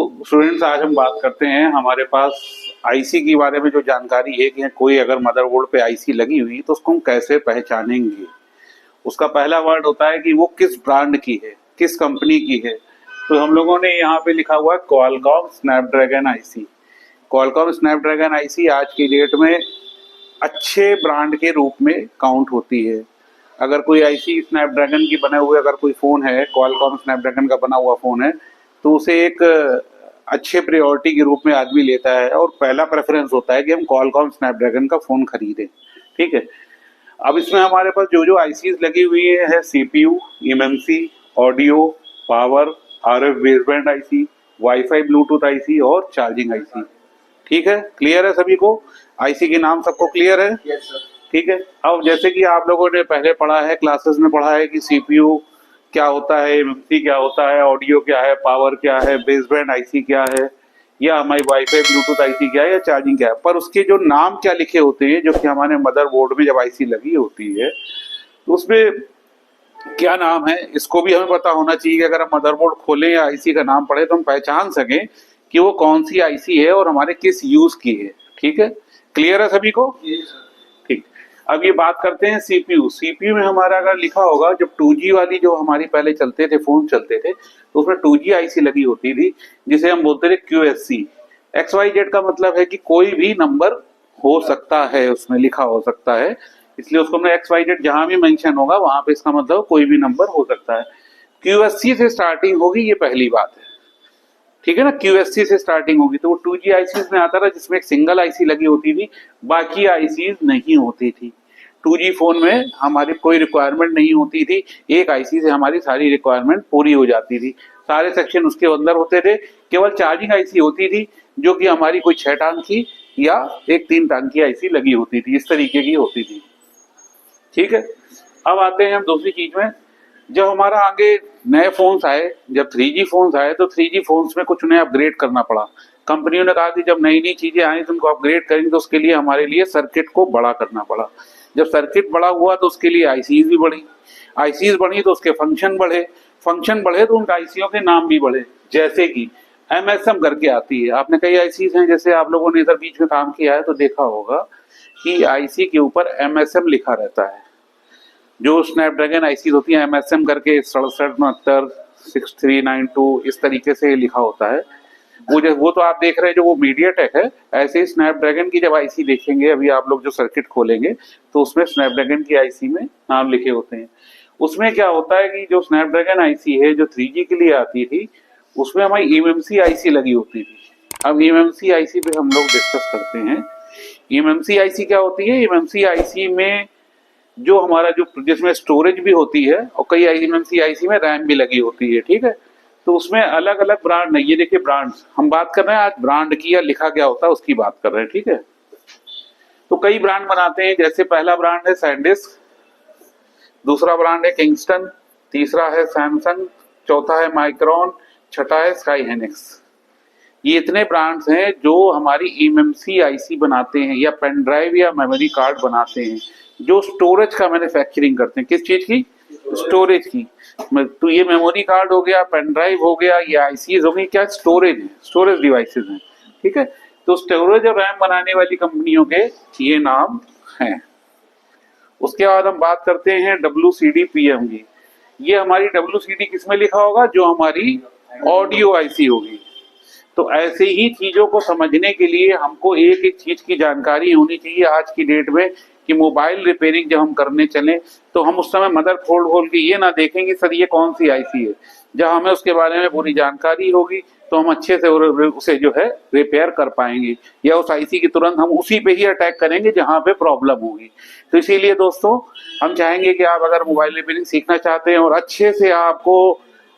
Students, आज हम बात करते हैं हमारे पास आईसी के बारे में जो जानकारी है कि कोई अगर मदरबोर्ड पे आईसी लगी हुई तो उसको हम कैसे पहचानेंगे। उसका पहला वर्ड होता है कि वो किस ब्रांड की है, किस कंपनी की है। तो हम लोगों ने यहाँ पे लिखा हुआ है Qualcomm Snapdragon IC. Qualcomm Snapdragon IC आज की डेट में अच्छे ब्रांड के रूप में काउंट होती है। अगर कोई आईसी स्नैपड्रैगन की बने हुए अगर कोई फ़ोन है, क्वालकॉम स्नैपड्रैगन का बना हुआ फ़ोन है, तो उसे एक अच्छे प्रायोरिटी के रूप में आदमी लेता है और पहला प्रेफरेंस होता है कि हम क्वालकॉम स्नैपड्रैगन का फ़ोन खरीदें। ठीक है। अब इसमें हमारे पास जो जो आईसीज लगी हुई है CPU, MMC, audio, power, RF baseband IC, wifi Bluetooth IC और चार्जिंग आईसी। ठीक है, क्लियर है सभी को? आईसी के नाम सबको क्लियर है? Yes sir. ठीक है। अब जैसे कि आप लोगों ने पहले पढ़ा है, क्लासेस में पढ़ा है कि सीपीयू क्या होता है, एमएमसी क्या होता है, ऑडियो क्या है, पावर क्या है, बेसबैंड आईसी क्या है, या हमारी वाईफाई ब्लूटूथ आईसी क्या है, या चार्जिंग क्या है। पर उसके जो नाम क्या लिखे होते हैं, जो कि हमारे मदरबोर्ड में जब आईसी लगी होती है तो उसमें क्या नाम है, इसको भी हमें पता होना चाहिए कि अगर हम मदरबोर्ड खोलें या आईसी का नाम पढ़े तो हम पहचान सकें कि वो कौन सी आईसी है और हमारे किस यूज की है। ठीक है, क्लियर है सभी को? ठीक। अब ये बात करते हैं सीपीयू। सीपीयू में हमारा अगर लिखा होगा, जब 2G वाली जो हमारी पहले चलते थे, फोन चलते थे, तो उसमें 2G आईसी लगी होती थी जिसे हम बोलते थे QSC। XYZ का मतलब है कि कोई भी नंबर हो सकता है, उसमें लिखा हो सकता है, इसलिए उसको हमने XYZ जहां भी मेंशन होगा वहां पे इसका मतलब कोई भी नंबर हो सकता है। QSC से स्टार्टिंग होगी, ये पहली बात है। ठीक है ना, QSC से स्टार्टिंग होगी। तो वो 2G आईसीज में आता था जिसमें एक सिंगल आईसी लगी होती थी, बाकी आईसीज नहीं होती थी। 2G फोन में हमारी कोई रिक्वायरमेंट नहीं होती थी, एक आईसी से हमारी सारी रिक्वायरमेंट पूरी हो जाती थी, सारे सेक्शन उसके अंदर होते थे। केवल चार्जिंग आईसी होती थी जो कि हमारी कोई 6 टांग की या एक 3 टांग की आईसी लगी होती थी, इस तरीके की होती थी। ठीक है। अब आते हैं हम दूसरी चीज में। जब हमारा आगे नए फोन्स आए, जब 3G फोन्स आए, तो 3G फोन्स में कुछ उन्हें अपग्रेड करना पड़ा। कंपनियों ने कहा कि जब नई नई चीजें आई तो उनको अपग्रेड करेंगे, तो उसके लिए हमारे लिए सर्किट को बड़ा करना पड़ा। जब सर्किट बड़ा हुआ तो उसके लिए आईसीज भी बढ़ी, आईसीज बढ़ी तो उसके फंक्शन बढ़े, फंक्शन बढ़े तो उन आईसीओ के नाम भी बढ़े। जैसे कि MSM करके आती है, आपने कई आईसीज हैं, जैसे आप लोगों ने इधर बीच में काम किया है तो देखा होगा कि आईसी के ऊपर MSM लिखा रहता है। जो स्नैपड्रैगन आईसी होती है MSM करके 6769, 6392 इस तरीके से लिखा होता है। वो तो आप देख रहे हैं जो वो मीडियाटेक है। ऐसे ही स्नैपड्रैगन की जब आईसी देखेंगे, अभी आप लोग जो सर्किट खोलेंगे तो उसमें स्नैपड्रैगन की आईसी में नाम लिखे होते हैं। उसमें क्या होता है कि जो स्नैपड्रैगन आईसी है जो 3G के लिए आती थी, उसमें हमारी एमएमसी आईसी लगी होती थी। अब एमएमसी आईसी पे हम लोग डिस्कस करते हैं। एमएमसी आईसी क्या होती है? एमएमसी आईसी में जो हमारा जो जिसमें स्टोरेज भी होती है और कई एमएमसी आईसी में रैम भी लगी होती है। ठीक है, तो उसमें अलग अलग ब्रांड नहीं, ये देखिए ब्रांड्स हम बात कर रहे हैं आज, ब्रांड की या लिखा क्या होता है उसकी बात कर रहे हैं। ठीक है, तो कई ब्रांड बनाते हैं, जैसे पहला ब्रांड है सैंडिस्क, दूसरा ब्रांड है किंगस्टन, तीसरा है सैमसंग, चौथा है माइक्रॉन, छठा है स्काई हेनिक्स। ये इतने ब्रांड्स हैं जो हमारी एमएमसी आईसी बनाते हैं या पेन ड्राइव या मेमोरी कार्ड बनाते हैं, जो स्टोरेज का मैन्युफैक्चरिंग करते हैं। किस चीज की? स्टोरेज की। तो ये मेमोरी कार्ड हो गया, पेन ड्राइव हो गया, ये आईसीज हो गई, क्या स्टोरेज है, स्टोरेज डिवाइसेस हैं। ठीक है, तो स्टोरेज और रैम बनाने वाली कंपनियों के ये नाम हैं। उसके बाद हम बात करते हैं WCD PM की। ये हमारी WCD किसमें लिखा होगा? जो हमारी ऑडियो आईसी होगी। तो ऐसे ही चीजों को समझने के लिए हमको एक एक चीज की जानकारी होनी चाहिए आज की डेट में, कि मोबाइल रिपेयरिंग जब हम करने चलें तो हम उस समय मदर खोल के ये ना देखेंगे सर ये कौन सी आईसी है। जब हमें उसके बारे में पूरी जानकारी होगी तो हम अच्छे से उसे जो है रिपेयर कर पाएंगे, या उस आईसी की तुरंत हम उसी पे ही अटैक करेंगे जहां पे प्रॉब्लम होगी। तो इसीलिए दोस्तों हम चाहेंगे कि आप अगर मोबाइल रिपेयरिंग सीखना चाहते हैं और अच्छे से आपको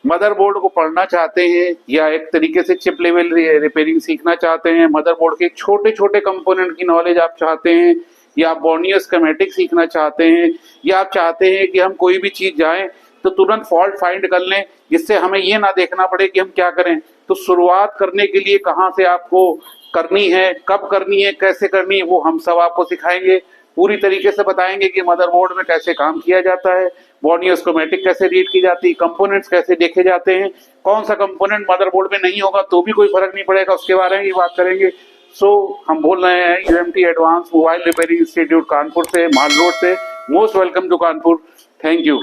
मदरबोर्ड को पढ़ना चाहते हैं, या एक तरीके से चिप लेवल रिपेयरिंग सीखना चाहते हैं, मदरबोर्ड के छोटे छोटे कंपोनेंट की नॉलेज आप चाहते हैं, या आप बॉर्नियो स्कीमेटिक सीखना चाहते हैं, या आप चाहते हैं कि हम कोई भी चीज जाएं तो तुरंत फॉल्ट फाइंड कर लें जिससे हमें ये ना देखना पड़े कि हम क्या करें, तो शुरुआत करने के लिए कहाँ से आपको करनी है, कब करनी है, कैसे करनी है, वो हम सब आपको सिखाएंगे। पूरी तरीके से बताएंगे कि मदरबोर्ड में कैसे काम किया जाता है, बॉडी स्कीमेटिक कैसे रीड की जाती है, कंपोनेंट्स कैसे देखे जाते हैं, कौन सा कंपोनेंट मदरबोर्ड में नहीं होगा तो भी कोई फर्क नहीं पड़ेगा, उसके बारे में ही बात करेंगे। सो हम बोल रहे हैं UMT advance mobile repairing institute Kanpur से, माल रोड से। Most welcome to Kanpur. Thank you.